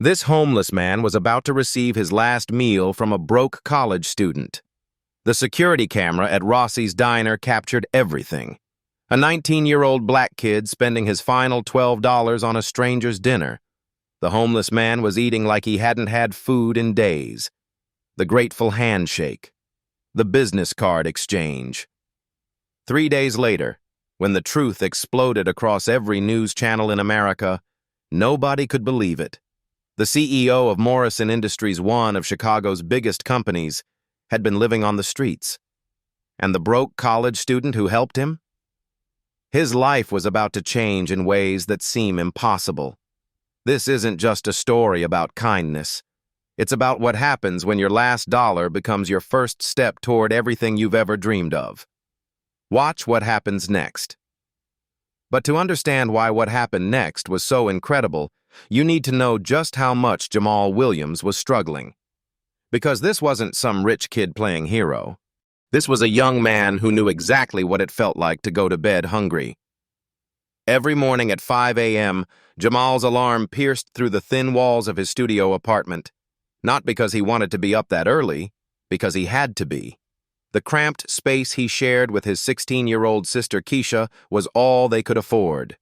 This homeless man was about to receive his last meal from a broke college student. The security camera at Rossi's diner captured everything. A 19-year-old black kid spending his final $12 on a stranger's dinner. The homeless man was eating like he hadn't had food in days. The grateful handshake. The business card exchange. 3 days later, when the truth exploded across every news channel in America, nobody could believe it. The CEO of Morrison Industries, one of Chicago's biggest companies, had been living on the streets. And the broke college student who helped him? His life was about to change in ways that seem impossible. This isn't just a story about kindness. It's about what happens when your last dollar becomes your first step toward everything you've ever dreamed of. Watch what happens next. But to understand why what happened next was so incredible, you need to know just how much Jamal Williams was struggling. Because this wasn't some rich kid playing hero. This was a young man who knew exactly what it felt like to go to bed hungry. Every morning at 5 a.m., Jamal's alarm pierced through the thin walls of his studio apartment. Not because he wanted to be up that early, because he had to be. The cramped space he shared with his 16-year-old sister Keisha was all they could afford.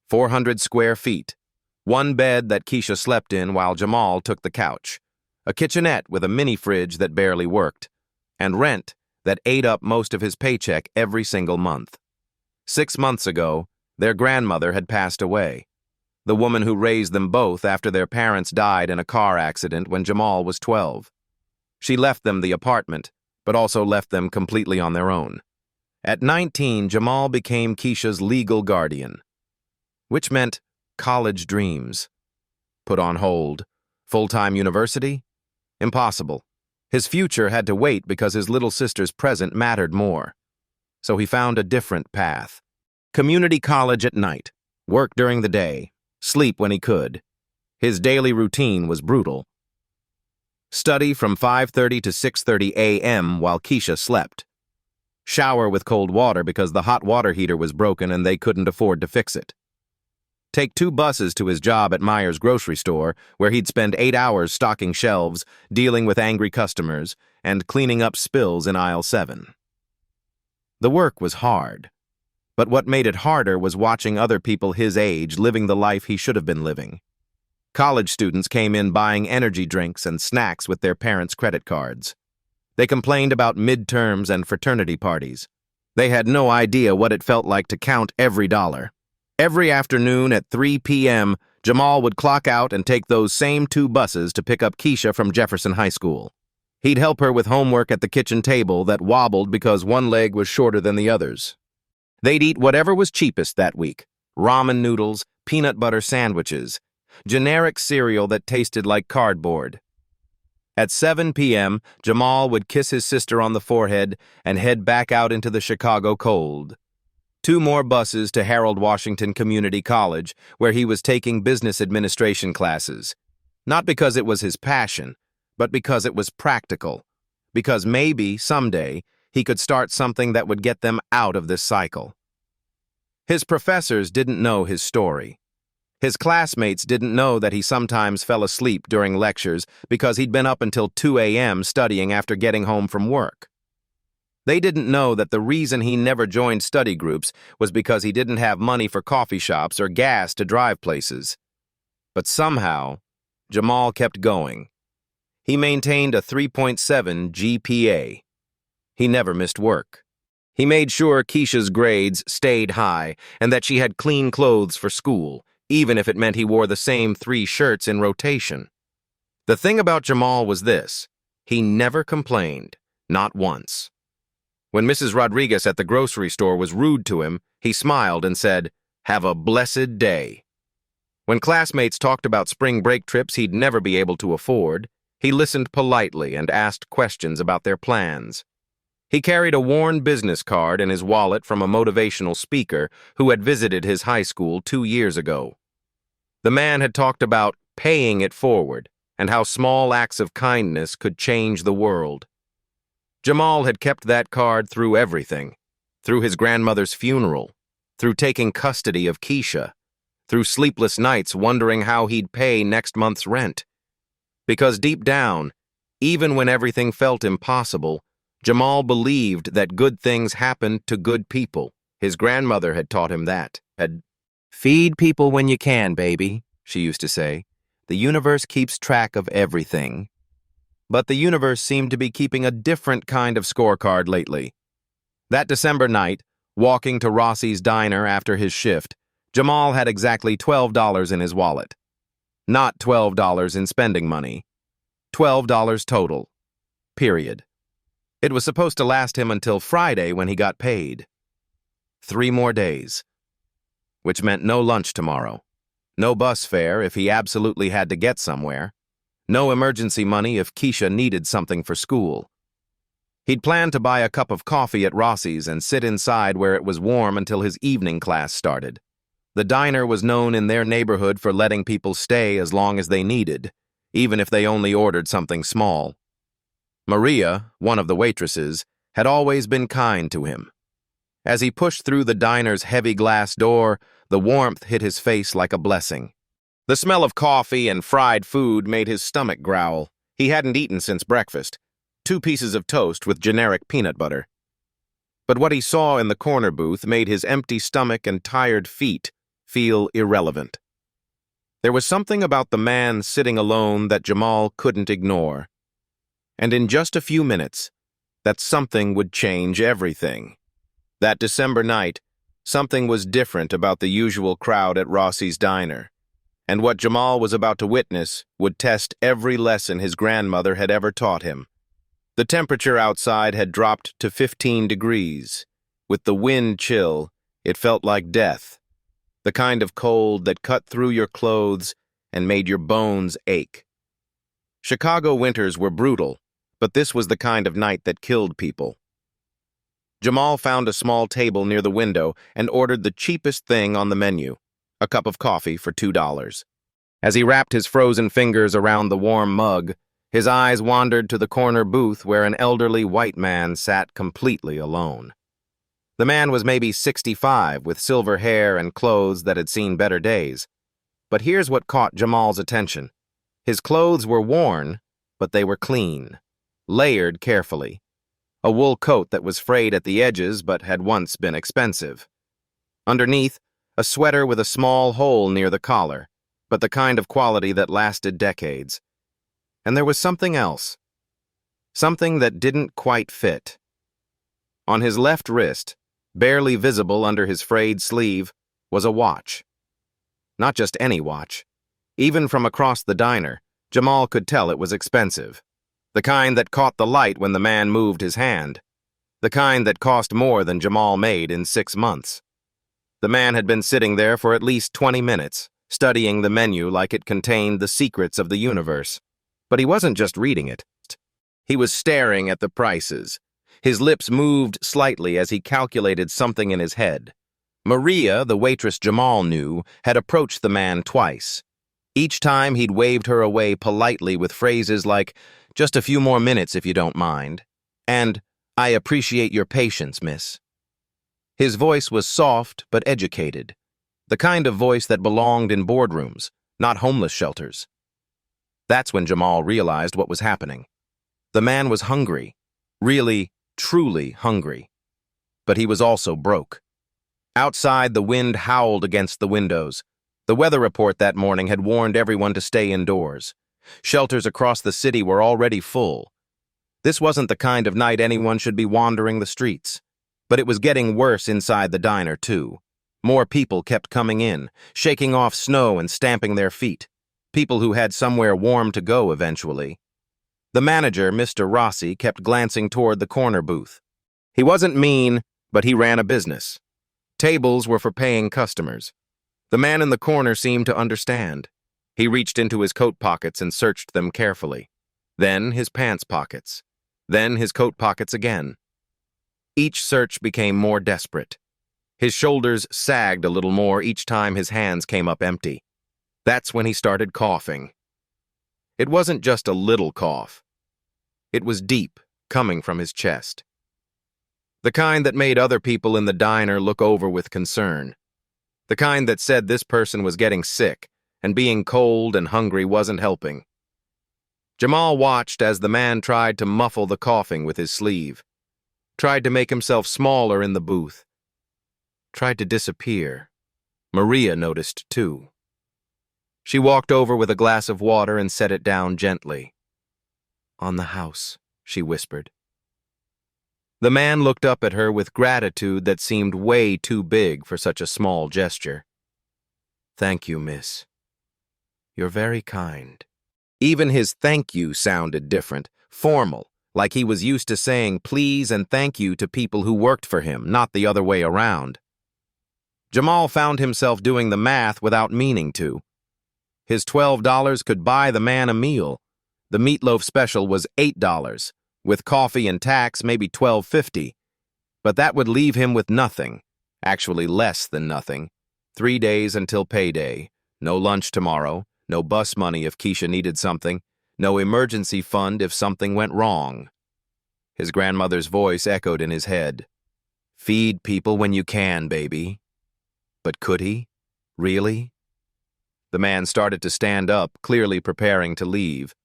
400 square feet. One bed that Keisha slept in while Jamal took the couch. A kitchenette with a mini fridge that barely worked. And rent that ate up most of his paycheck every single month. 6 months ago, their grandmother had passed away. The woman who raised them both after their parents died in a car accident when Jamal was 12. She left them the apartment, but also left them completely on their own. At 19, Jamal became Keisha's legal guardian, which meant college dreams. Put on hold. Full-time university? Impossible. His future had to wait because his little sister's present mattered more. So he found a different path. Community college at night, work during the day, sleep when he could. His daily routine was brutal. Study from 5:30 to 6:30 a.m. while Keisha slept. Shower with cold water because the hot water heater was broken and they couldn't afford to fix it. Take 2 buses to his job at Meijer's grocery store, where he'd spend 8 hours stocking shelves, dealing with angry customers, and cleaning up spills in aisle 7. The work was hard, but what made it harder was watching other people his age living the life he should have been living. College students came in buying energy drinks and snacks with their parents' credit cards. They complained about midterms and fraternity parties. They had no idea what it felt like to count every dollar. Every afternoon at 3 p.m., Jamal would clock out and take those same 2 buses to pick up Keisha from Jefferson High School. He'd help her with homework at the kitchen table that wobbled because one leg was shorter than the others. They'd eat whatever was cheapest that week: ramen noodles, peanut butter sandwiches, generic cereal that tasted like cardboard. At 7 p.m., Jamal would kiss his sister on the forehead and head back out into the Chicago cold. 2 more buses to Harold Washington Community College, where he was taking business administration classes. Not because it was his passion, but because it was practical. Because maybe, someday, he could start something that would get them out of this cycle. His professors didn't know his story. His classmates didn't know that he sometimes fell asleep during lectures because he'd been up until 2 a.m. studying after getting home from work. They didn't know that the reason he never joined study groups was because he didn't have money for coffee shops or gas to drive places. But somehow, Jamal kept going. He maintained a 3.7 GPA. He never missed work. He made sure Keisha's grades stayed high and that she had clean clothes for school, even if it meant he wore the same 3 shirts in rotation. The thing about Jamal was this: he never complained, not once. When Mrs. Rodriguez at the grocery store was rude to him, he smiled and said, "Have a blessed day." When classmates talked about spring break trips he'd never be able to afford, he listened politely and asked questions about their plans. He carried a worn business card in his wallet from a motivational speaker who had visited his high school 2 years ago. The man had talked about paying it forward and how small acts of kindness could change the world. Jamal had kept that card through everything, through his grandmother's funeral, through taking custody of Keisha, through sleepless nights wondering how he'd pay next month's rent. Because deep down, even when everything felt impossible, Jamal believed that good things happened to good people. His grandmother had taught him that. Feed people when you can, baby, she used to say. The universe keeps track of everything. But the universe seemed to be keeping a different kind of scorecard lately. That December night, walking to Rossi's diner after his shift, Jamal had exactly $12 in his wallet. Not $12 in spending money. $12 total. Period. It was supposed to last him until Friday when he got paid. 3 more days. Which meant no lunch tomorrow. No bus fare if he absolutely had to get somewhere. No emergency money if Keisha needed something for school. He'd planned to buy a cup of coffee at Rossi's and sit inside where it was warm until his evening class started. The diner was known in their neighborhood for letting people stay as long as they needed, even if they only ordered something small. Maria, one of the waitresses, had always been kind to him. As he pushed through the diner's heavy glass door, the warmth hit his face like a blessing. The smell of coffee and fried food made his stomach growl. He hadn't eaten since breakfast. 2 pieces of toast with generic peanut butter. But what he saw in the corner booth made his empty stomach and tired feet feel irrelevant. There was something about the man sitting alone that Jamal couldn't ignore. And in just a few minutes, that something would change everything. That December night, something was different about the usual crowd at Rossi's diner, and what Jamal was about to witness would test every lesson his grandmother had ever taught him. The temperature outside had dropped to 15 degrees. With the wind chill, it felt like death, the kind of cold that cut through your clothes and made your bones ache. Chicago winters were brutal, but this was the kind of night that killed people. Jamal found a small table near the window and ordered the cheapest thing on the menu, a cup of coffee for $2. As he wrapped his frozen fingers around the warm mug, his eyes wandered to the corner booth where an elderly white man sat completely alone. The man was maybe 65, with silver hair and clothes that had seen better days. But here's what caught Jamal's attention. His clothes were worn, but they were clean, layered carefully. A wool coat that was frayed at the edges but had once been expensive. Underneath, a sweater with a small hole near the collar, but the kind of quality that lasted decades. And there was something else. Something that didn't quite fit. On his left wrist, barely visible under his frayed sleeve, was a watch. Not just any watch. Even from across the diner, Jamal could tell it was expensive. The kind that caught the light when the man moved his hand. The kind that cost more than Jamal made in 6 months. The man had been sitting there for at least 20 minutes, studying the menu like it contained the secrets of the universe. But he wasn't just reading it. He was staring at the prices. His lips moved slightly as he calculated something in his head. Maria, the waitress Jamal knew, had approached the man twice. Each time he'd waved her away politely with phrases like, "Just a few more minutes if you don't mind," and "I appreciate your patience, miss." His voice was soft but educated, the kind of voice that belonged in boardrooms, not homeless shelters. That's when Jamal realized what was happening. The man was hungry, really, truly hungry. But he was also broke. Outside, the wind howled against the windows. The weather report that morning had warned everyone to stay indoors. Shelters across the city were already full. This wasn't the kind of night anyone should be wandering the streets. But it was getting worse inside the diner, too. More people kept coming in, shaking off snow and stamping their feet. People who had somewhere warm to go eventually. The manager, Mr. Rossi, kept glancing toward the corner booth. He wasn't mean, but he ran a business. Tables were for paying customers. The man in the corner seemed to understand. He reached into his coat pockets and searched them carefully. Then his pants pockets. Then his coat pockets again. Each search became more desperate. His shoulders sagged a little more each time his hands came up empty. That's when he started coughing. It wasn't just a little cough. It was deep, coming from his chest. The kind that made other people in the diner look over with concern. The kind that said this person was getting sick, and being cold and hungry wasn't helping. Jamal watched as the man tried to muffle the coughing with his sleeve, tried to make himself smaller in the booth, tried to disappear. Maria noticed too. She walked over with a glass of water and set it down gently. "On the house," she whispered. The man looked up at her with gratitude that seemed way too big for such a small gesture. "Thank you, miss. You're very kind." Even his thank you sounded different, formal, like he was used to saying please and thank you to people who worked for him, not the other way around. Jamal found himself doing the math without meaning to. His $12 could buy the man a meal. The meatloaf special was $8, with coffee and tax maybe $12.50. But that would leave him with nothing, actually less than nothing. 3 days until payday, no lunch tomorrow, no bus money if Keisha needed something, no emergency fund if something went wrong. His grandmother's voice echoed in his head. "Feed people when you can, baby." But could he? Really? The man started to stand up, clearly preparing to leave.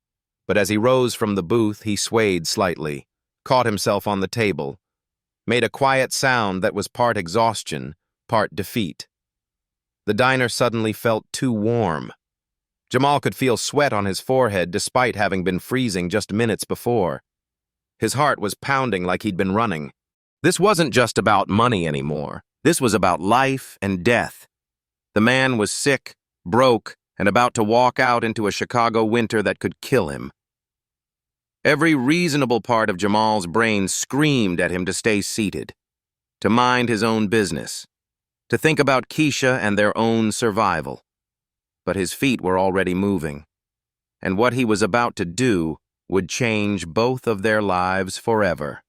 But as he rose from the booth, he swayed slightly, caught himself on the table, made a quiet sound that was part exhaustion, part defeat. The diner suddenly felt too warm. Jamal could feel sweat on his forehead despite having been freezing just minutes before. His heart was pounding like he'd been running. This wasn't just about money anymore. This was about life and death. The man was sick, broke, and about to walk out into a Chicago winter that could kill him. Every reasonable part of Jamal's brain screamed at him to stay seated, to mind his own business, to think about Keisha and their own survival. But his feet were already moving, and what he was about to do would change both of their lives forever.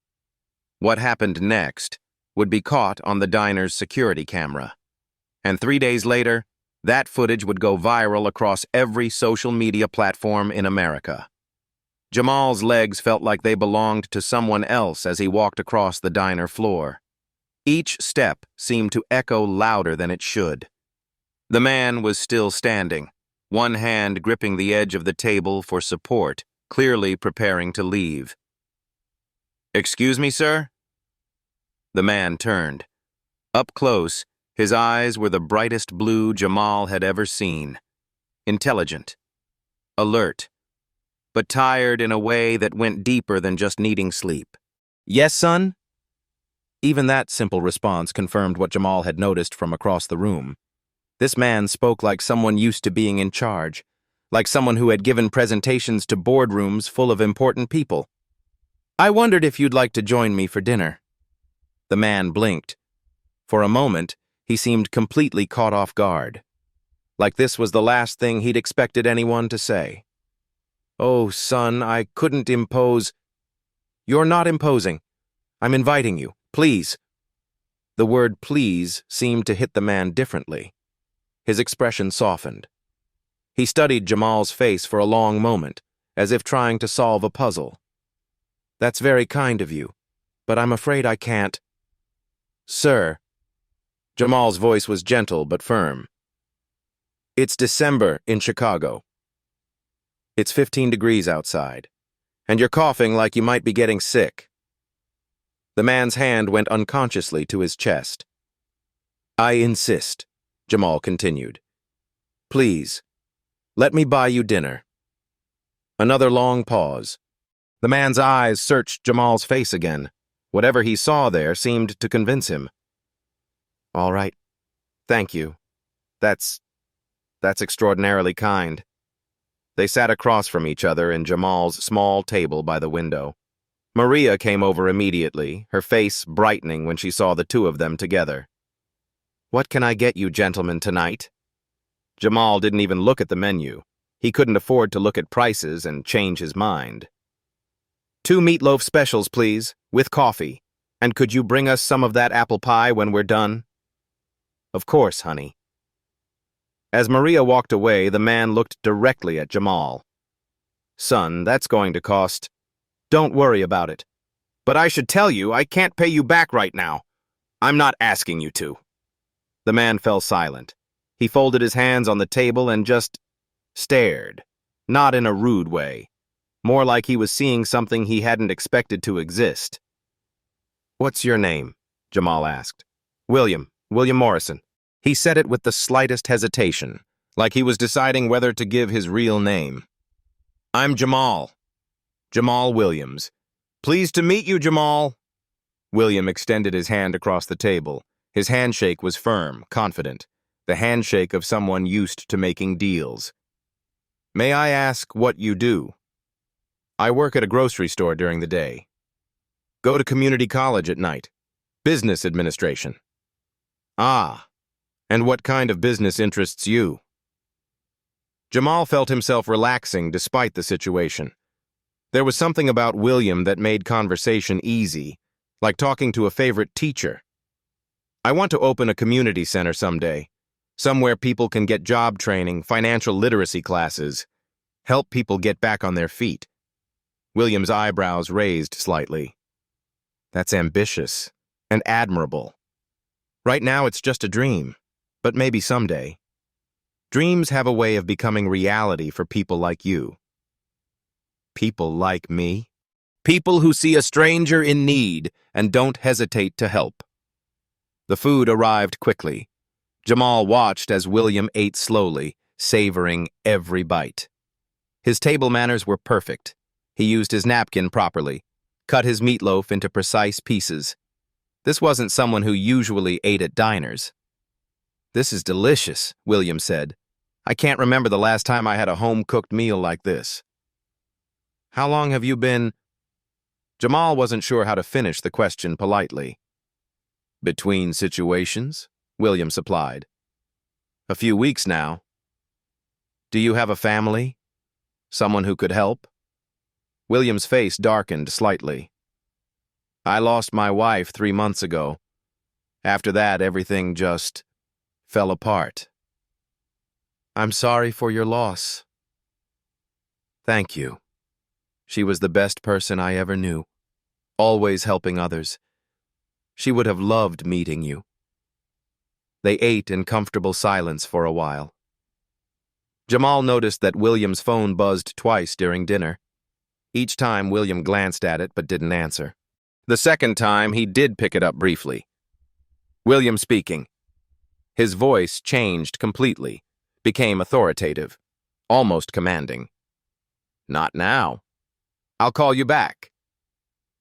What happened next would be caught on the diner's security camera, and 3 days later, that footage would go viral across every social media platform in America. Jamal's legs felt like they belonged to someone else as he walked across the diner floor. Each step seemed to echo louder than it should. The man was still standing, one hand gripping the edge of the table for support, clearly preparing to leave. "Excuse me, sir?" The man turned. Up close, his eyes were the brightest blue Jamal had ever seen. Intelligent, alert, but tired in a way that went deeper than just needing sleep. "Yes, son?" Even that simple response confirmed what Jamal had noticed from across the room. This man spoke like someone used to being in charge, like someone who had given presentations to boardrooms full of important people. "I wondered if you'd like to join me for dinner." The man blinked. For a moment, he seemed completely caught off guard, like this was the last thing he'd expected anyone to say. "Oh, son, I couldn't impose." "You're not imposing. I'm inviting you. Please." The word please seemed to hit the man differently. His expression softened. He studied Jamal's face for a long moment, as if trying to solve a puzzle. "That's very kind of you, but I'm afraid I can't." "Sir." Jamal's voice was gentle but firm. "It's December in Chicago. It's 15 degrees outside, and you're coughing like you might be getting sick." The man's hand went unconsciously to his chest. "I insist," Jamal continued. "Please, let me buy you dinner." Another long pause. The man's eyes searched Jamal's face again. Whatever he saw there seemed to convince him. "All right. Thank you. That's extraordinarily kind." They sat across from each other in Jamal's small table by the window. Maria came over immediately, her face brightening when she saw the two of them together. "What can I get you gentlemen tonight?" Jamal didn't even look at the menu. He couldn't afford to look at prices and change his mind. "2 meatloaf specials, please, with coffee. And could you bring us some of that apple pie when we're done?" "Of course, honey." As Maria walked away, the man looked directly at Jamal. "Son, that's going to cost." "Don't worry about it. But I should tell you, I can't pay you back right now. I'm not asking you to." The man fell silent. He folded his hands on the table and just stared, not in a rude way, more like he was seeing something he hadn't expected to exist. "What's your name?" Jamal asked. William Morrison." He said it with the slightest hesitation, like he was deciding whether to give his real name. "I'm Jamal Williams. Pleased to meet you, Jamal." William extended his hand across the table. His handshake was firm, confident, the handshake of someone used to making deals. "May I ask what you do?" "I work at a grocery store during the day. Go to community college at night. Business administration." "Ah, and what kind of business interests you?" Jamal felt himself relaxing despite the situation. There was something about William that made conversation easy, like talking to a favorite teacher. "I want to open a community center someday, somewhere people can get job training, financial literacy classes, help people get back on their feet." William's eyebrows raised slightly. "That's ambitious and admirable. Right now it's just a dream, but maybe someday. Dreams have a way of becoming reality for people like you." "People like me?" "People who see a stranger in need and don't hesitate to help." The food arrived quickly. Jamal watched as William ate slowly, savoring every bite. His table manners were perfect. He used his napkin properly, cut his meatloaf into precise pieces. This wasn't someone who usually ate at diners. "This is delicious," William said. "I can't remember the last time I had a home-cooked meal like this." "How long have you been—" Jamal wasn't sure how to finish the question politely. "Between situations," William supplied. "A few weeks now." "Do you have a family? Someone who could help?" William's face darkened slightly. "I lost my wife 3 months ago. After that, everything just fell apart." "I'm sorry for your loss." "Thank you. She was the best person I ever knew, always helping others. She would have loved meeting you." They ate in comfortable silence for a while. Jamal noticed that William's phone buzzed twice during dinner. Each time, William glanced at it but didn't answer. The second time, he did pick it up briefly. William speaking. His voice changed completely, became authoritative, almost commanding. "Not now. I'll call you back."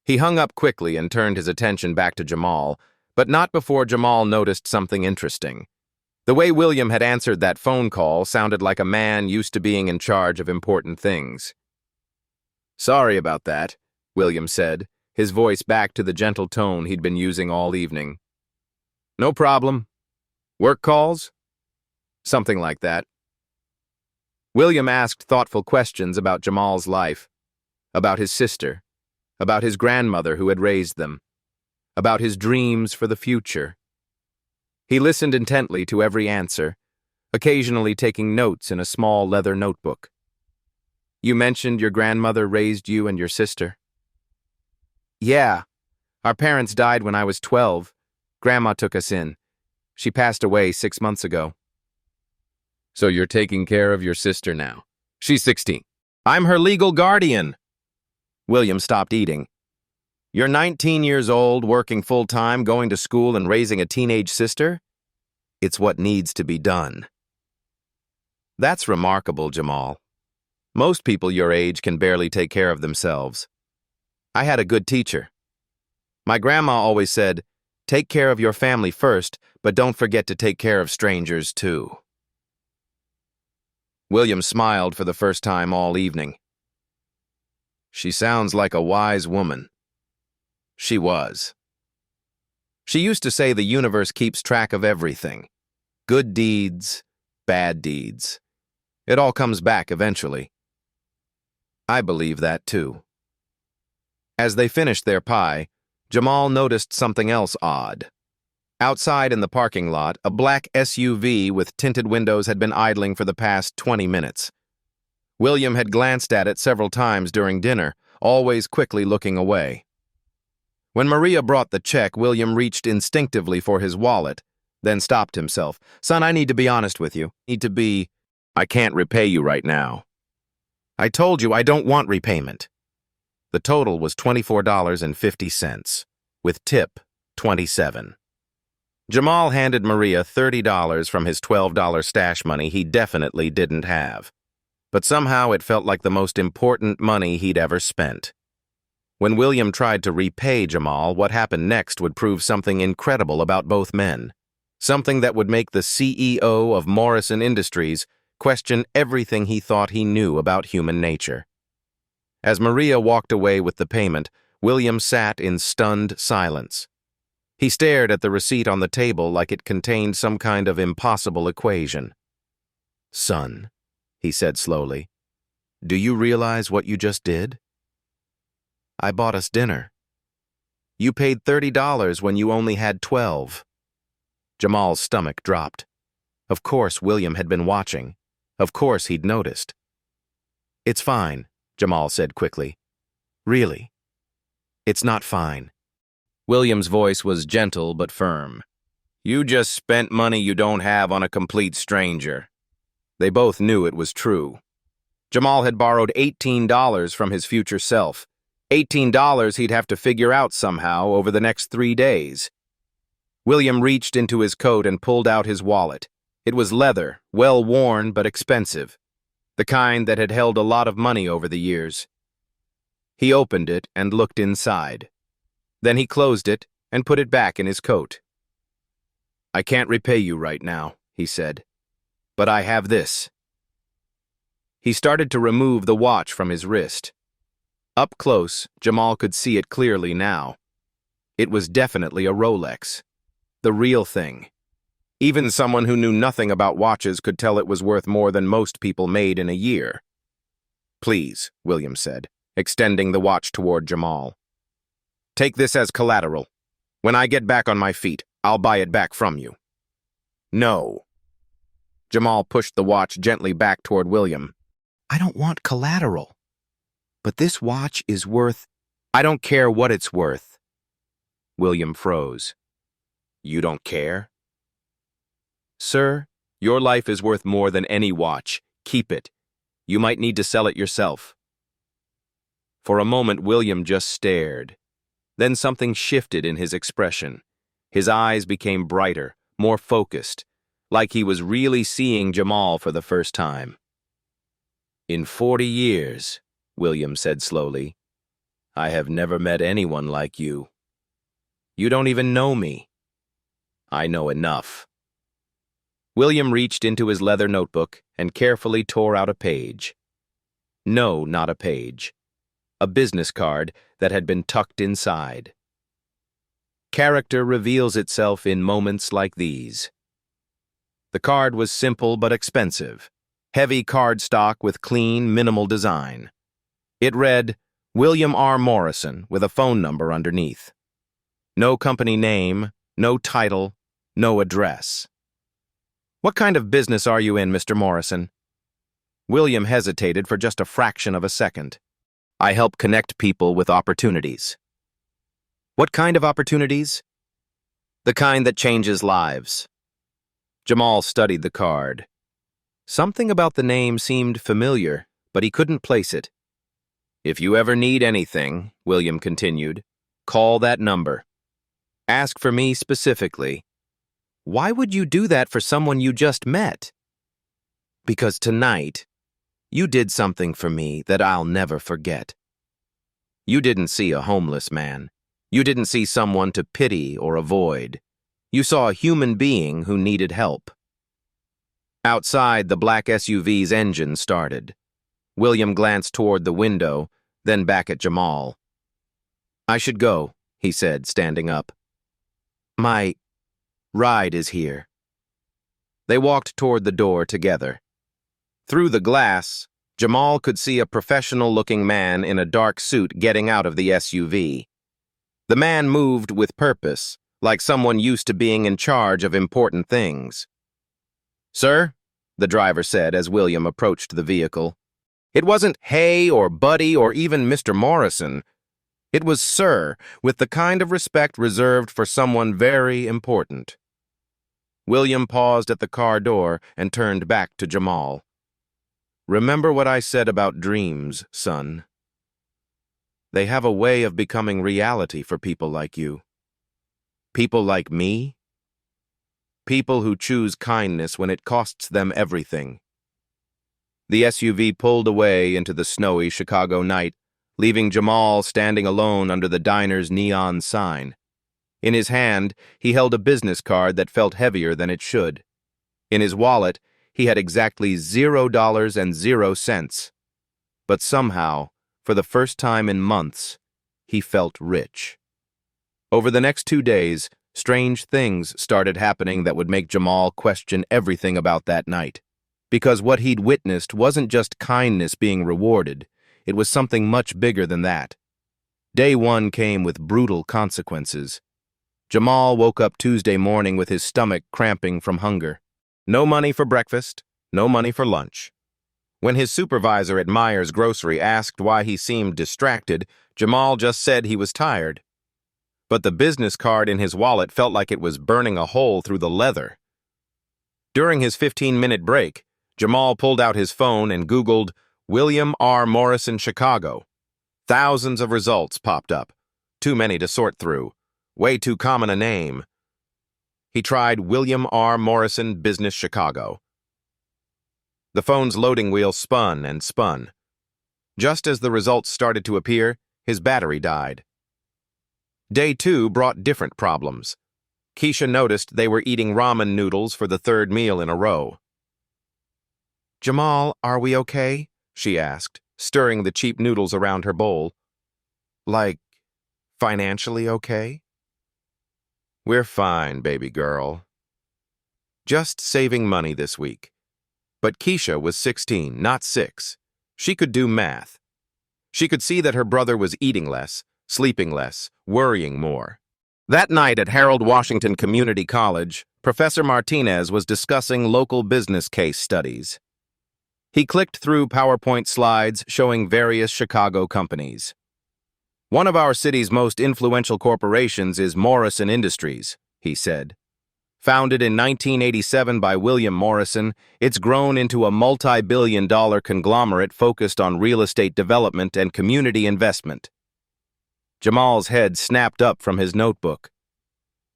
He hung up quickly and turned his attention back to Jamal, but not before Jamal noticed something interesting. The way William had answered that phone call sounded like a man used to being in charge of important things. "Sorry about that," William said, his voice back to the gentle tone he'd been using all evening. "No problem. Work calls?" Something like that. William asked thoughtful questions about Jamal's life, about his sister, about his grandmother who had raised them, about his dreams for the future. He listened intently to every answer, occasionally taking notes in a small leather notebook. "You mentioned your grandmother raised you and your sister?" "Yeah. Our parents died when I was 12. Grandma took us in. She passed away 6 months ago." "So you're taking care of your sister now?" "She's 16. I'm her legal guardian." William stopped eating. "You're 19 years old, working full-time, going to school and raising a teenage sister? It's what needs to be done." "That's remarkable, Jamal. Most people your age can barely take care of themselves. I had a good teacher. My grandma always said, 'Take care of your family first, but don't forget to take care of strangers too.'" William smiled for the first time all evening. "She sounds like a wise woman." She was. She used to say the universe keeps track of everything. Good deeds, bad deeds. It all comes back eventually. I believe that too. As they finished their pie, Jamal noticed something else odd. Outside in the parking lot, a black SUV with tinted windows had been idling for the past 20 minutes. William had glanced at it several times during dinner, always quickly looking away. When Maria brought the check, William reached instinctively for his wallet, then stopped himself. Son, I need to be honest with you. I can't repay you right now. I told you I don't want repayment. The total was $24.50, with tip, $27. Jamal handed Maria $30 from his $12 stash money he definitely didn't have. But somehow it felt like the most important money he'd ever spent. When William tried to repay Jamal, what happened next would prove something incredible about both men. Something that would make the CEO of Morrison Industries question everything he thought he knew about human nature. As Maria walked away with the payment, William sat in stunned silence. He stared at the receipt on the table like it contained some kind of impossible equation. Son, he said slowly, do you realize what you just did? I bought us dinner. You paid $30 when you only had $12. Jamal's stomach dropped. Of course William had been watching. Of course he'd noticed. It's fine, Jamal said quickly. Really? It's not fine. William's voice was gentle but firm. You just spent money you don't have on a complete stranger. They both knew it was true. Jamal had borrowed $18 from his future self. $18 he'd have to figure out somehow over the next 3 days. William reached into his coat and pulled out his wallet. It was leather, well worn but expensive, the kind that had held a lot of money over the years. He opened it and looked inside. Then he closed it and put it back in his coat. I can't repay you right now, he said, but I have this. He started to remove the watch from his wrist. Up close, Jamal could see it clearly now. It was definitely a Rolex. The real thing. Even someone who knew nothing about watches could tell it was worth more than most people made in a year. Please, William said, extending the watch toward Jamal. Take this as collateral. When I get back on my feet, I'll buy it back from you. No. Jamal pushed the watch gently back toward William. I don't want collateral. But this watch is worth... I don't care what it's worth. William froze. You don't care? Sir, your life is worth more than any watch. Keep it. You might need to sell it yourself. For a moment, William just stared. Then something shifted in his expression. His eyes became brighter, more focused, like he was really seeing Jamal for the first time. In 40 years, William said slowly, I have never met anyone like you. You don't even know me. I know enough. William reached into his leather notebook and carefully tore out a page. No, not a page. A business card that had been tucked inside. Character reveals itself in moments like these. The card was simple but expensive. Heavy cardstock with clean, minimal design. It read, William R. Morrison, with a phone number underneath. No company name, no title, no address. What kind of business are you in, Mr. Morrison? William hesitated for just a fraction of a second. I help connect people with opportunities. What kind of opportunities? The kind that changes lives. Jamal studied the card. Something about the name seemed familiar, but he couldn't place it. If you ever need anything, William continued, call that number. Ask for me specifically. Why would you do that for someone you just met? Because tonight, you did something for me that I'll never forget. You didn't see a homeless man. You didn't see someone to pity or avoid. You saw a human being who needed help. Outside, the black SUV's engine started. William glanced toward the window, then back at Jamal. I should go, he said, standing up. My ride is here. They walked toward the door together. Through the glass, Jamal could see a professional-looking man in a dark suit getting out of the SUV. The man moved with purpose, like someone used to being in charge of important things. Sir, the driver said as William approached the vehicle. It wasn't hey or buddy or even Mr. Morrison. It was sir, with the kind of respect reserved for someone very important. William paused at the car door and turned back to Jamal. "Remember what I said about dreams, son. They have a way of becoming reality for people like you. People like me. People who choose kindness when it costs them everything." The SUV pulled away into the snowy Chicago night, leaving Jamal standing alone under the diner's neon sign. In his hand, he held a business card that felt heavier than it should. In his wallet, he had exactly $0.00. But somehow, for the first time in months, he felt rich. Over the next 2 days, strange things started happening that would make Jamal question everything about that night. Because what he'd witnessed wasn't just kindness being rewarded, it was something much bigger than that. Day 1 came with brutal consequences. Jamal woke up Tuesday morning with his stomach cramping from hunger. No money for breakfast, no money for lunch. When his supervisor at Myers Grocery asked why he seemed distracted, Jamal just said he was tired. But the business card in his wallet felt like it was burning a hole through the leather. During his 15-minute break, Jamal pulled out his phone and Googled William R. Morrison, Chicago. Thousands of results popped up. Too many to sort through. Way too common a name. He tried William R. Morrison, Business, Chicago. The phone's loading wheel spun and spun. Just as the results started to appear, his battery died. Day 2 brought different problems. Keisha noticed they were eating ramen noodles for the 3rd meal in a row. "Jamal, are we okay?" she asked, stirring the cheap noodles around her bowl. "Like, financially okay?" "We're fine, baby girl. Just saving money this week." But Keisha was 16, not 6. She could do math. She could see that her brother was eating less, sleeping less, worrying more. That night at Harold Washington Community College, Professor Martinez was discussing local business case studies. He clicked through PowerPoint slides showing various Chicago companies. "One of our city's most influential corporations is Morrison Industries," he said. Founded in 1987 by William Morrison, it's grown into a multi-billion-dollar conglomerate focused on real estate development and community investment. Jamal's head snapped up from his notebook.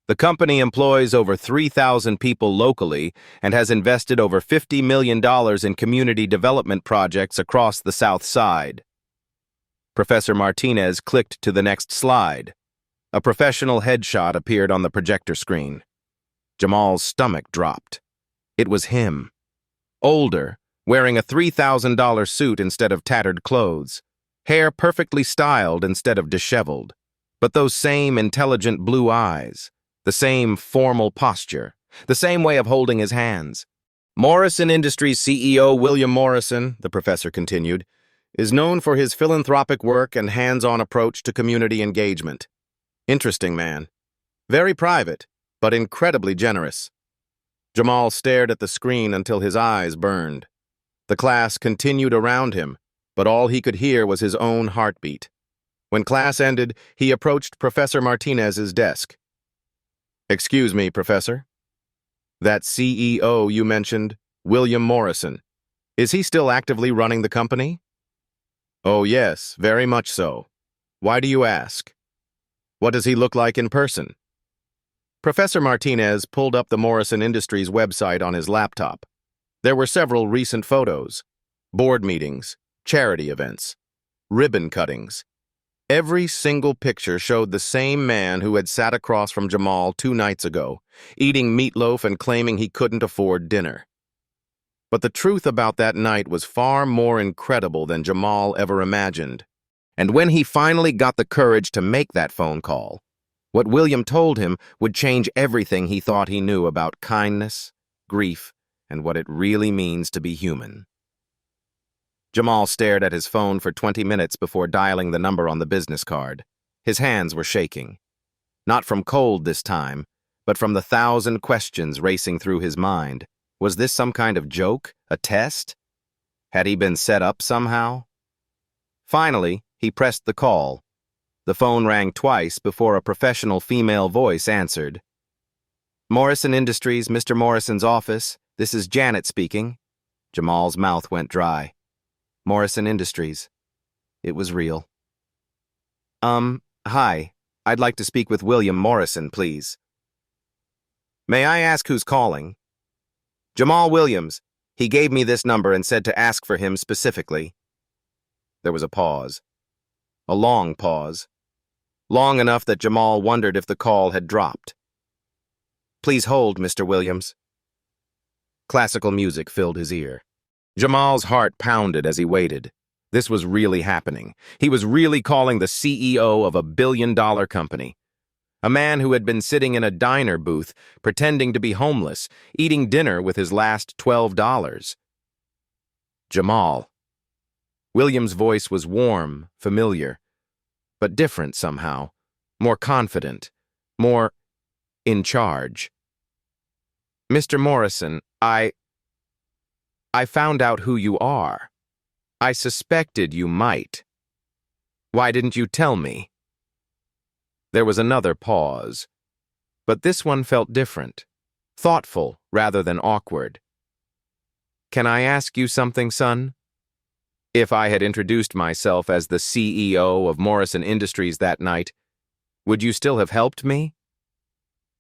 The company employs over 3,000 people locally and has invested over $50 million in community development projects across the South Side. Professor Martinez clicked to the next slide. A professional headshot appeared on the projector screen. Jamal's stomach dropped. It was him. Older, wearing a $3,000 suit instead of tattered clothes. Hair perfectly styled instead of disheveled. But those same intelligent blue eyes. The same formal posture, the same way of holding his hands. "Morrison Industries CEO William Morrison," the professor continued, "is known for his philanthropic work and hands-on approach to community engagement. Interesting man. Very private, but incredibly generous." Jamal stared at the screen until his eyes burned. The class continued around him, but all he could hear was his own heartbeat. When class ended, he approached Professor Martinez's desk. "Excuse me, Professor. That CEO you mentioned, William Morrison, is he still actively running the company?" "Oh yes, very much so. Why do you ask? What does he look like in person?" Professor Martinez pulled up the Morrison Industries website on his laptop. There were several recent photos, board meetings, charity events, ribbon cuttings. Every single picture showed the same man who had sat across from Jamal 2 nights ago, eating meatloaf and claiming he couldn't afford dinner. But the truth about that night was far more incredible than Jamal ever imagined. And when he finally got the courage to make that phone call, what William told him would change everything he thought he knew about kindness, grief, and what it really means to be human. Jamal stared at his phone for 20 minutes before dialing the number on the business card. His hands were shaking. Not from cold this time, but from the 1,000 questions racing through his mind. Was this some kind of joke? A test? Had he been set up somehow? Finally, he pressed the call. The phone rang twice before a professional female voice answered. Morrison Industries, Mr. Morrison's office. This is Janet speaking. Jamal's mouth went dry. Morrison Industries. It was real. Hi. I'd like to speak with William Morrison, please. May I ask who's calling? Jamal Williams. He gave me this number and said to ask for him specifically. There was a pause. A long pause. Long enough that Jamal wondered if the call had dropped. Please hold, Mr. Williams. Classical music filled his ear. Jamal's heart pounded as he waited. This was really happening. He was really calling the CEO of a billion-dollar company. A man who had been sitting in a diner booth, pretending to be homeless, eating dinner with his last $12. Jamal. William's voice was warm, familiar, but different somehow, more confident, more in charge. Mr. Morrison, I found out who you are. I suspected you might. Why didn't you tell me? There was another pause, but this one felt different, thoughtful rather than awkward. Can I ask you something, son? If I had introduced myself as the CEO of Morrison Industries that night, would you still have helped me?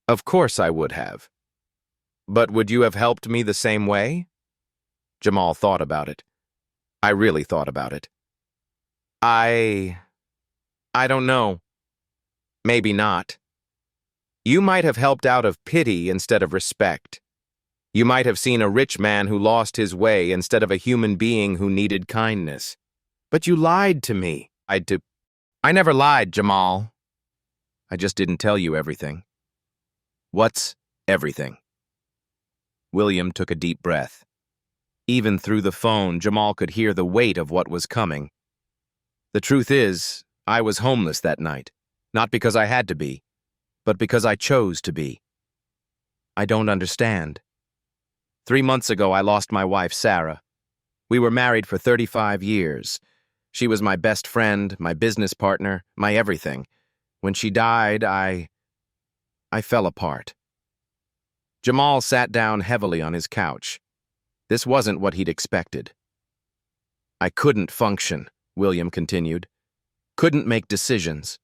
Of course I would have. But would you have helped me the same way? Jamal thought about it. I really thought about it. I don't know. Maybe not. You might have helped out of pity instead of respect. You might have seen a rich man who lost his way instead of a human being who needed kindness. But you lied to me. I never lied, Jamal. I just didn't tell you everything. What's everything? William took a deep breath. Even through the phone, Jamal could hear the weight of what was coming. The truth is, I was homeless that night, not because I had to be, but because I chose to be. I don't understand. 3 months ago, I lost my wife, Sarah. We were married for 35 years. She was my best friend, my business partner, my everything. When she died, I fell apart. Jamal sat down heavily on his couch. This wasn't what he'd expected. I couldn't function, William continued. Couldn't make decisions.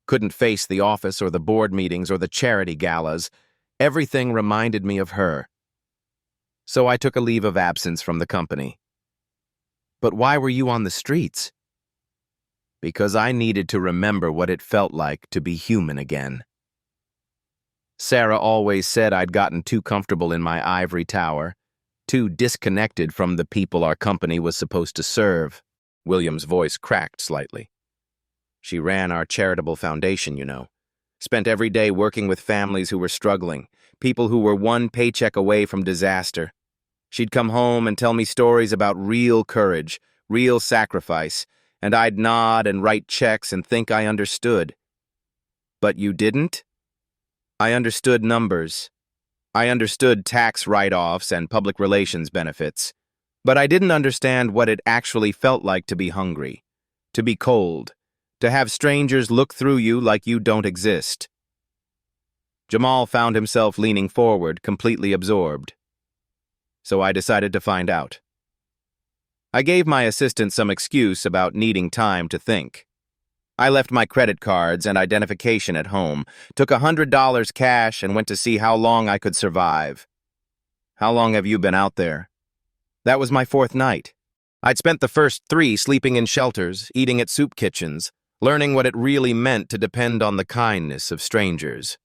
Couldn't face the office or the board meetings or the charity galas. Everything reminded me of her. So I took a leave of absence from the company. But why were you on the streets? Because I needed to remember what it felt like to be human again. Sarah always said I'd gotten too comfortable in my ivory tower, too disconnected from the people our company was supposed to serve. William's voice cracked slightly. She ran our charitable foundation, you know. Spent every day working with families who were struggling, people who were one paycheck away from disaster. She'd come home and tell me stories about real courage, real sacrifice, and I'd nod and write checks and think I understood. But you didn't? I understood numbers. I understood tax write-offs and public relations benefits. But I didn't understand what it actually felt like to be hungry, to be cold, to have strangers look through you like you don't exist. Jamal found himself leaning forward, completely absorbed. So I decided to find out. I gave my assistant some excuse about needing time to think. I left my credit cards and identification at home, took $100 cash and went to see how long I could survive. How long have you been out there? That was my 4th night. I'd spent the first 3 sleeping in shelters, eating at soup kitchens, learning what it really meant to depend on the kindness of strangers.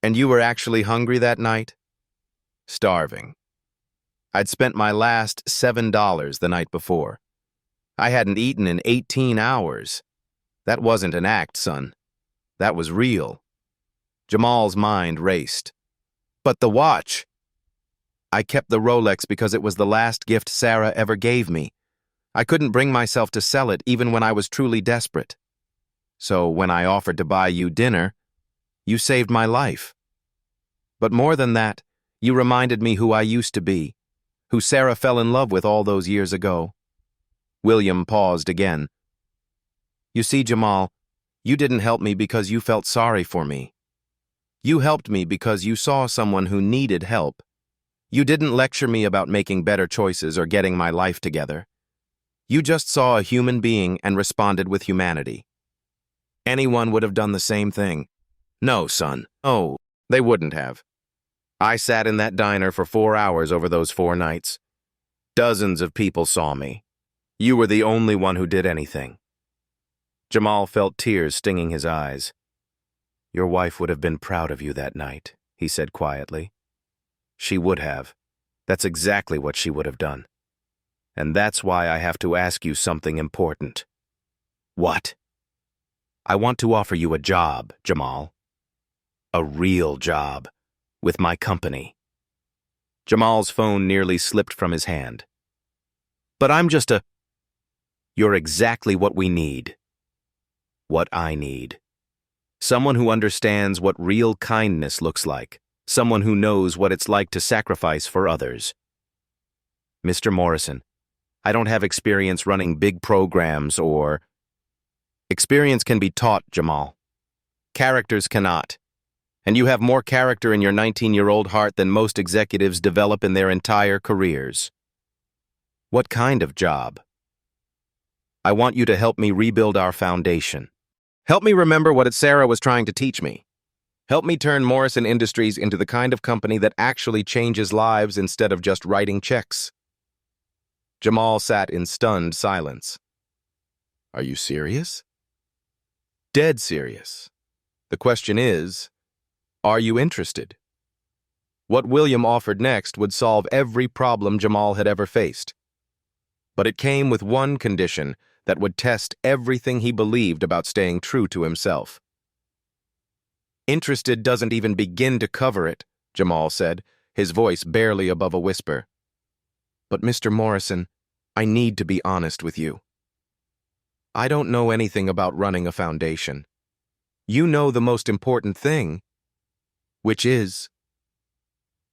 And you were actually hungry that night? Starving. I'd spent my last $7 the night before. I hadn't eaten in 18 hours. That wasn't an act, son. That was real. Jamal's mind raced. But the watch! I kept the Rolex because it was the last gift Sarah ever gave me. I couldn't bring myself to sell it even when I was truly desperate. So when I offered to buy you dinner, you saved my life. But more than that, you reminded me who I used to be, who Sarah fell in love with all those years ago. William paused again. You see, Jamal, you didn't help me because you felt sorry for me. You helped me because you saw someone who needed help. You didn't lecture me about making better choices or getting my life together. You just saw a human being and responded with humanity. Anyone would have done the same thing. No, son. Oh, they wouldn't have. I sat in that diner for 4 hours over those 4 nights. Dozens of people saw me. You were the only one who did anything. Jamal felt tears stinging his eyes. Your wife would have been proud of you that night, he said quietly. She would have. That's exactly what she would have done. And that's why I have to ask you something important. What? I want to offer you a job, Jamal. A real job. With my company. Jamal's phone nearly slipped from his hand. But I'm just a... You're exactly what we need. What I need. Someone who understands what real kindness looks like. Someone who knows what it's like to sacrifice for others. Mr. Morrison, I don't have experience running big programs or... Experience can be taught, Jamal. Characters cannot. And you have more character in your 19-year-old heart than most executives develop in their entire careers. What kind of job? I want you to help me rebuild our foundation. Help me remember what Sarah was trying to teach me. Help me turn Morrison Industries into the kind of company that actually changes lives instead of just writing checks. Jamal sat in stunned silence. Are you serious? Dead serious. The question is, are you interested? What William offered next would solve every problem Jamal had ever faced. But it came with one condition that would test everything he believed about staying true to himself. Interested doesn't even begin to cover it, Jamal said, his voice barely above a whisper. But Mr. Morrison, I need to be honest with you. I don't know anything about running a foundation. You know the most important thing, which is,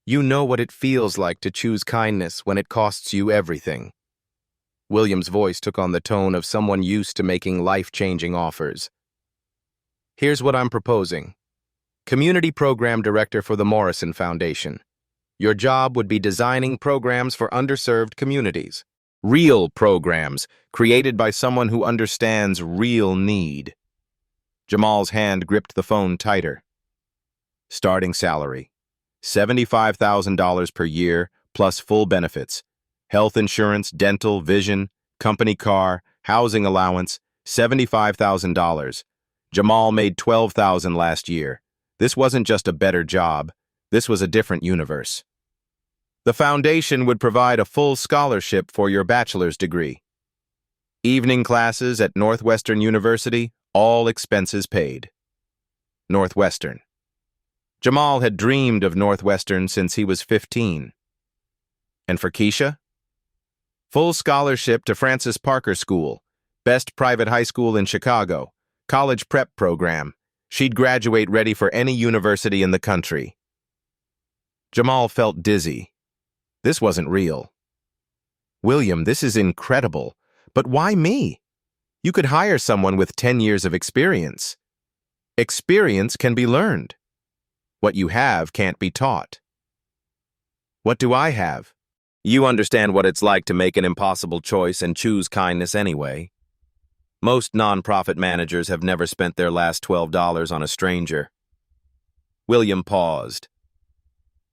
you know what it feels like to choose kindness when it costs you everything. William's voice took on the tone of someone used to making life-changing offers. Here's what I'm proposing. Community Program Director for the Morrison Foundation. Your job would be designing programs for underserved communities. Real programs, created by someone who understands real need. Jamal's hand gripped the phone tighter. Starting salary, $75,000 per year, plus full benefits. Health insurance, dental, vision, company car, housing allowance, $75,000. Jamal made $12,000 last year. This wasn't just a better job. This was a different universe. The foundation would provide a full scholarship for your bachelor's degree. Evening classes at Northwestern University, all expenses paid. Northwestern. Jamal had dreamed of Northwestern since he was 15. And for Keisha? Full scholarship to Francis Parker School, best private high school in Chicago, college prep program. She'd graduate ready for any university in the country. Jamal felt dizzy. This wasn't real. William, this is incredible, but why me? You could hire someone with 10 years of experience. Experience can be learned. What you have can't be taught. What do I have? You understand what it's like to make an impossible choice and choose kindness anyway. Most nonprofit managers have never spent their last $12 on a stranger. William paused.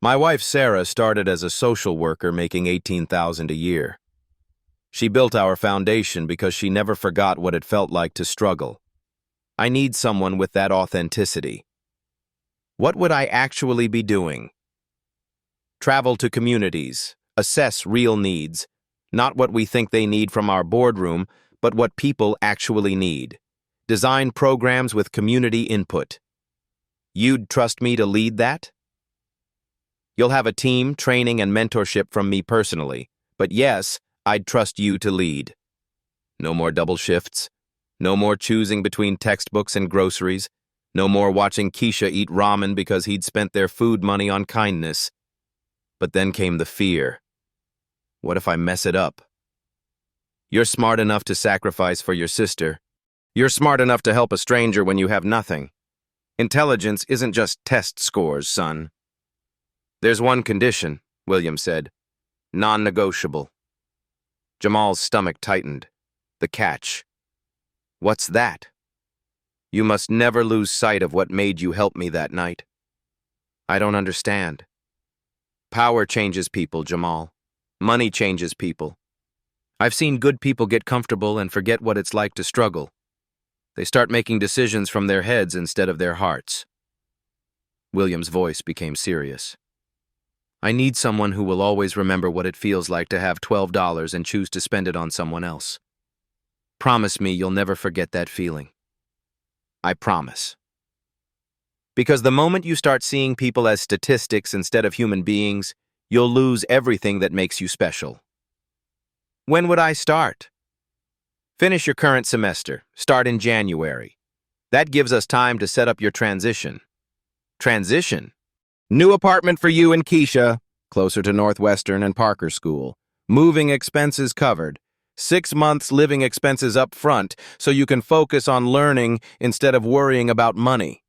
My wife Sarah started as a social worker making $18,000 a year. She built our foundation because she never forgot what it felt like to struggle. I need someone with that authenticity. What would I actually be doing? Travel to communities, assess real needs, not what we think they need from our boardroom, but what people actually need. Design programs with community input. You'd trust me to lead that? You'll have a team, training, and mentorship from me personally, but yes, I'd trust you to lead. No more double shifts. No more choosing between textbooks and groceries. No more watching Keisha eat ramen because he'd spent their food money on kindness. But then came the fear. What if I mess it up? You're smart enough to sacrifice for your sister. You're smart enough to help a stranger when you have nothing. Intelligence isn't just test scores, son. There's one condition, William said. Non-negotiable. Jamal's stomach tightened. The catch. What's that? You must never lose sight of what made you help me that night. I don't understand. Power changes people, Jamal. Money changes people. I've seen good people get comfortable and forget what it's like to struggle. They start making decisions from their heads instead of their hearts. William's voice became serious. I need someone who will always remember what it feels like to have $12 and choose to spend it on someone else. Promise me you'll never forget that feeling. I promise. Because the moment you start seeing people as statistics instead of human beings, you'll lose everything that makes you special. When would I start? Finish your current semester. Start in January. That gives us time to set up your transition. Transition? New apartment for you and Keisha, closer to Northwestern and Parker School. Moving expenses covered. 6 months living expenses up front so you can focus on learning instead of worrying about money.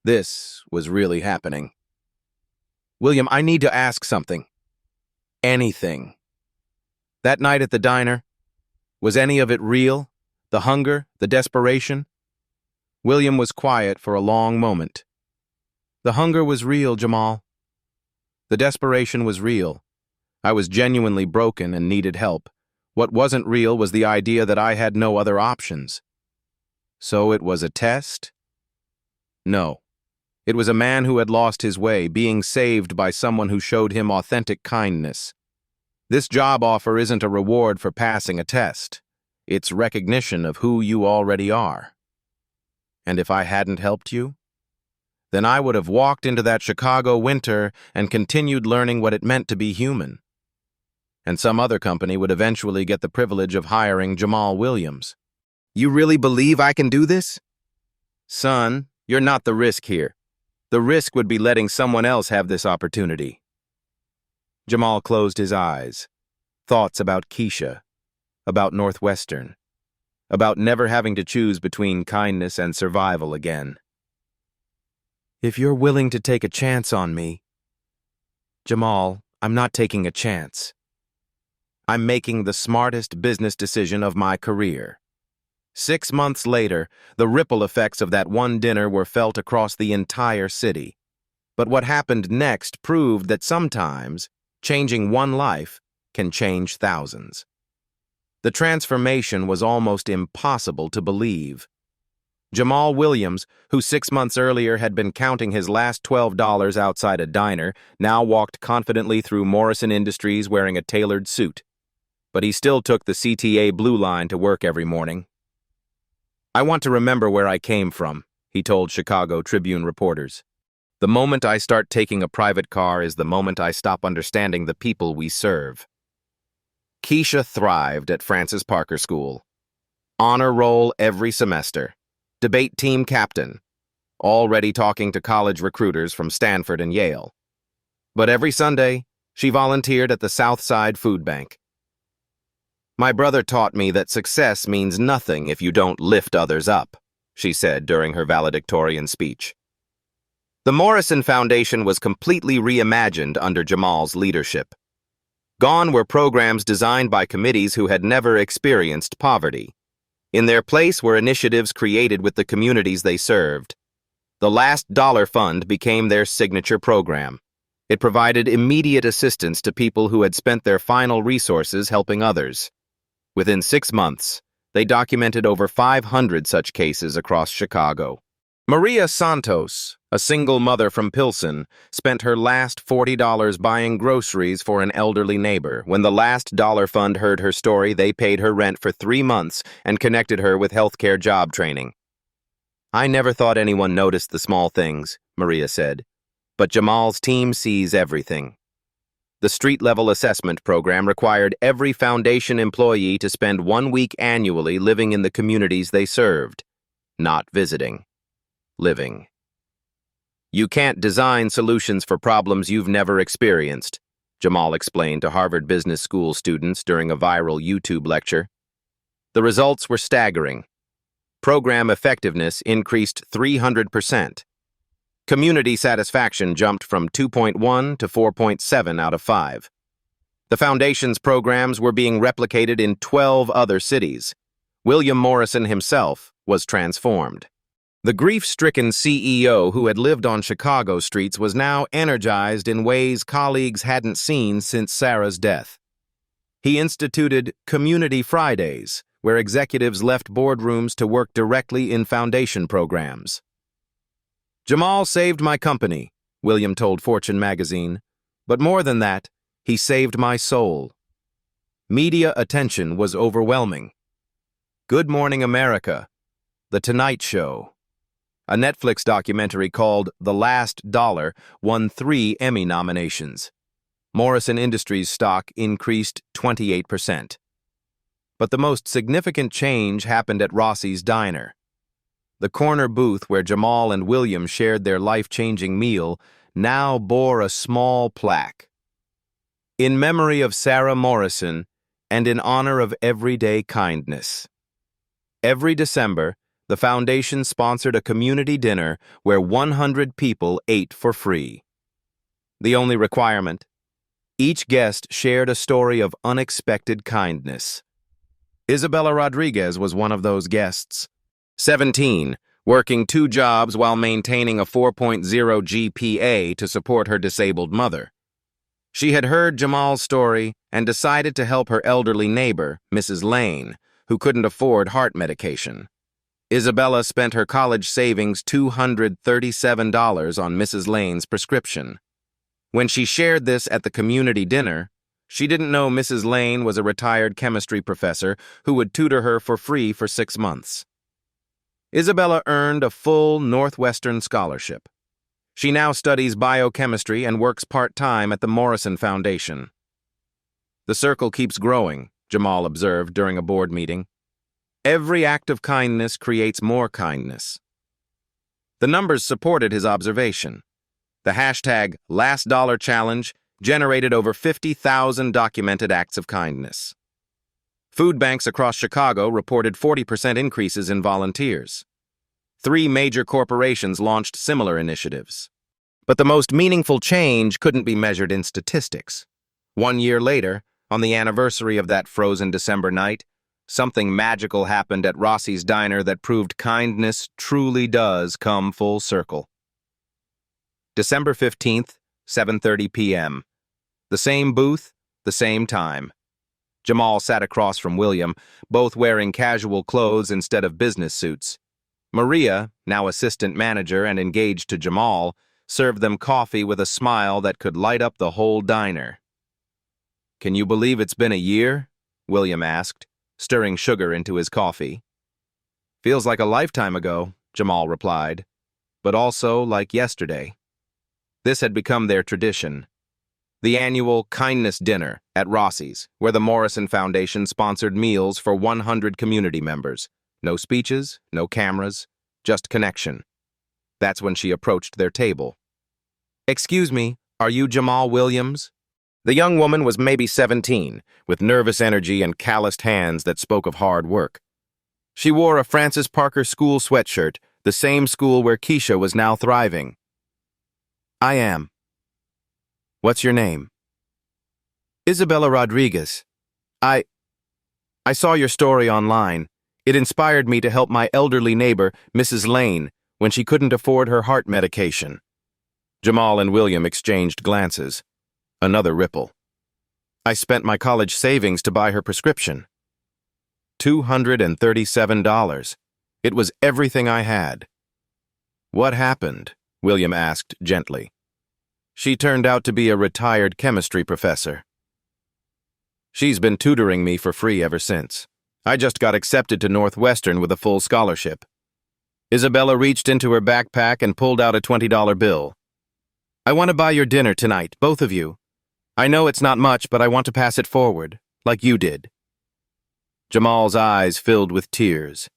This was really happening. William, I need to ask something. Anything. That night at the diner, was any of it real? The hunger, the desperation? William was quiet for a long moment. The hunger was real, Jamal. The desperation was real. I was genuinely broken and needed help. What wasn't real was the idea that I had no other options. So it was a test? No. It was a man who had lost his way, being saved by someone who showed him authentic kindness. This job offer isn't a reward for passing a test. It's recognition of who you already are. And if I hadn't helped you, then I would have walked into that Chicago winter and continued learning what it meant to be human. And some other company would eventually get the privilege of hiring Jamal Williams. You really believe I can do this? Son, you're not the risk here. The risk would be letting someone else have this opportunity. Jamal closed his eyes. Thoughts about Keisha, about Northwestern, about never having to choose between kindness and survival again. If you're willing to take a chance on me, Jamal, I'm not taking a chance. I'm making the smartest business decision of my career. 6 months later, the ripple effects of that one dinner were felt across the entire city. But what happened next proved that sometimes changing one life can change thousands. The transformation was almost impossible to believe. Jamal Williams, who 6 months earlier had been counting his last $12 outside a diner, now walked confidently through Morrison Industries wearing a tailored suit. But he still took the CTA Blue Line to work every morning. I want to remember where I came from, he told Chicago Tribune reporters. The moment I start taking a private car is the moment I stop understanding the people we serve. Keisha thrived at Francis Parker School. Honor roll every semester. Debate team captain. Already talking to college recruiters from Stanford and Yale. But every Sunday, she volunteered at the Southside Food Bank. My brother taught me that success means nothing if you don't lift others up, she said during her valedictorian speech. The Morrison Foundation was completely reimagined under Jamal's leadership. Gone were programs designed by committees who had never experienced poverty. In their place were initiatives created with the communities they served. The Last Dollar Fund became their signature program. It provided immediate assistance to people who had spent their final resources helping others. Within 6 months, they documented over 500 such cases across Chicago. Maria Santos, a single mother from Pilsen, spent her last $40 buying groceries for an elderly neighbor. When the Last Dollar Fund heard her story, they paid her rent for 3 months and connected her with healthcare job training. I never thought anyone noticed the small things, Maria said, but Jamal's team sees everything. The street-level assessment program required every foundation employee to spend 1 week annually living in the communities they served, not visiting. Living. You can't design solutions for problems you've never experienced, Jamal explained to Harvard Business School students during a viral YouTube lecture. The results were staggering. Program effectiveness increased 300%. Community satisfaction jumped from 2.1 to 4.7 out of 5. The Foundation's programs were being replicated in 12 other cities. William Morrison himself was transformed. The grief-stricken CEO who had lived on Chicago streets was now energized in ways colleagues hadn't seen since Sarah's death. He instituted Community Fridays, where executives left boardrooms to work directly in Foundation programs. "Jamal saved my company," William told Fortune magazine. "But more than that, he saved my soul." Media attention was overwhelming. Good Morning America, The Tonight Show, a Netflix documentary called The Last Dollar won 3 Emmy nominations. Morrison Industries stock increased 28%. But the most significant change happened at Rossi's Diner. The corner booth where Jamal and William shared their life-changing meal now bore a small plaque. "In memory of Sarah Morrison and in honor of everyday kindness." Every December, the Foundation sponsored a community dinner where 100 people ate for free. The only requirement: each guest shared a story of unexpected kindness. Isabella Rodriguez was one of those guests. 17, working 2 jobs while maintaining a 4.0 GPA to support her disabled mother. She had heard Jamal's story and decided to help her elderly neighbor, Mrs. Lane, who couldn't afford heart medication. Isabella spent her college savings $237 on Mrs. Lane's prescription. When she shared this at the community dinner, she didn't know Mrs. Lane was a retired chemistry professor who would tutor her for free for 6 months. Isabella earned a full Northwestern scholarship. She now studies biochemistry and works part-time at the Morrison Foundation. "The circle keeps growing," Jamal observed during a board meeting. "Every act of kindness creates more kindness." The numbers supported his observation. The hashtag #LastDollarChallenge generated over 50,000 documented acts of kindness. Food banks across Chicago reported 40% increases in volunteers. 3 major corporations launched similar initiatives. But the most meaningful change couldn't be measured in statistics. 1 year later, on the anniversary of that frozen December night, something magical happened at Rossi's Diner that proved kindness truly does come full circle. December 15th, 7:30 p.m. The same booth, the same time. Jamal sat across from William, both wearing casual clothes instead of business suits. Maria, now assistant manager and engaged to Jamal, served them coffee with a smile that could light up the whole diner. "Can you believe it's been a year?" William asked, stirring sugar into his coffee. "Feels like a lifetime ago," Jamal replied, "but also like yesterday." This had become their tradition. The annual Kindness Dinner at Rossi's, where the Morrison Foundation sponsored meals for 100 community members. No speeches, no cameras, just connection. That's when she approached their table. "Excuse me, are you Jamal Williams?" The young woman was maybe 17, with nervous energy and calloused hands that spoke of hard work. She wore a Francis Parker school sweatshirt, the same school where Keisha was now thriving. "I am." "What's your name?" "Isabella Rodriguez. I saw your story online. It inspired me to help my elderly neighbor, Mrs. Lane, when she couldn't afford her heart medication." Jamal and William exchanged glances. Another ripple. "I spent my college savings to buy her prescription." $237. It was everything I had. "What happened?" William asked gently. "She turned out to be a retired chemistry professor. She's been tutoring me for free ever since. I just got accepted to Northwestern with a full scholarship." Isabella reached into her backpack and pulled out a $20 bill. "I want to buy your dinner tonight, both of you. I know it's not much, but I want to pass it forward, like you did." Jamal's eyes filled with tears.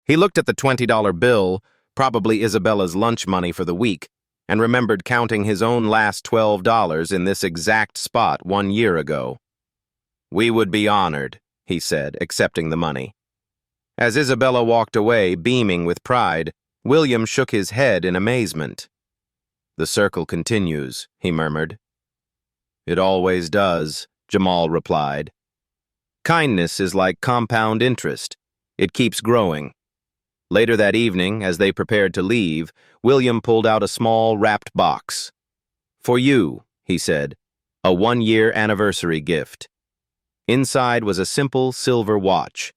He looked at the $20 bill, probably Isabella's lunch money for the week, and remembered counting his own last $12 in this exact spot 1 year ago. "We would be honored," he said, accepting the money. As Isabella walked away, beaming with pride, William shook his head in amazement. "The circle continues," he murmured. "It always does," Jamal replied. "Kindness is like compound interest. It keeps growing." Later that evening, as they prepared to leave, William pulled out a small wrapped box. "For you," he said, "a 1-year anniversary gift." Inside was a simple silver watch.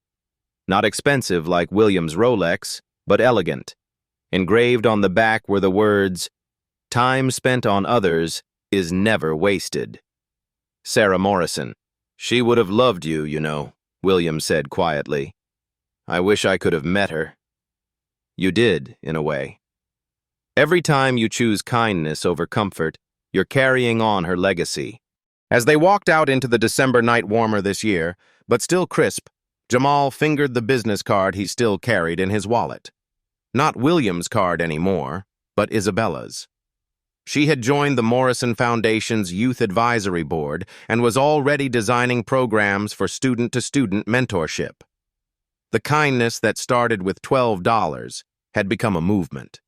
Not expensive like William's Rolex, but elegant. Engraved on the back were the words, "Time spent on others is never wasted." Sarah Morrison. "She would have loved you, you know," William said quietly. "I wish I could have met her." You did, in a way. Every time you choose kindness over comfort, you're carrying on her legacy. As they walked out into the December night, warmer this year, but still crisp, Jamal fingered the business card he still carried in his wallet. Not William's card anymore, but Isabella's. She had joined the Morrison Foundation's Youth Advisory Board and was already designing programs for student-to-student mentorship. The kindness that started with $12 had become a movement.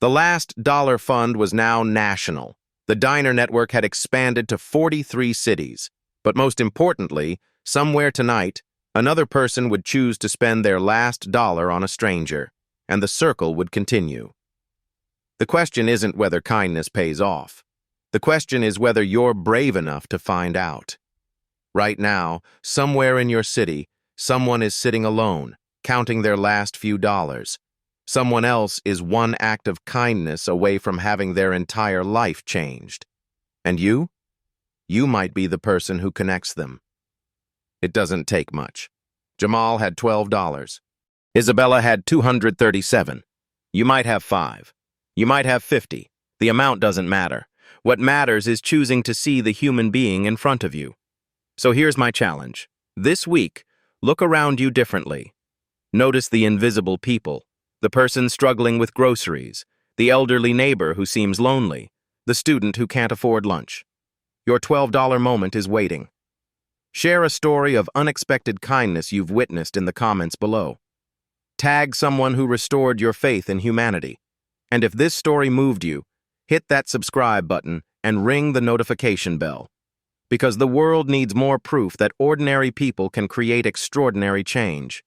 The last dollar fund was now national. The diner network had expanded to 43 cities, but most importantly, somewhere tonight, another person would choose to spend their last dollar on a stranger, and the circle would continue. The question isn't whether kindness pays off. The question is whether you're brave enough to find out. Right now, somewhere in your city, someone is sitting alone, counting their last few dollars. Someone else is one act of kindness away from having their entire life changed. And you? You might be the person who connects them. It doesn't take much. Jamal had $12. Isabella had 237. You might have 5. You might have 50. The amount doesn't matter. What matters is choosing to see the human being in front of you. So here's my challenge. This week, look around you differently. Notice the invisible people, the person struggling with groceries, the elderly neighbor who seems lonely, the student who can't afford lunch. Your $12 moment is waiting. Share a story of unexpected kindness you've witnessed in the comments below. Tag someone who restored your faith in humanity. And if this story moved you, hit that subscribe button and ring the notification bell. Because the world needs more proof that ordinary people can create extraordinary change.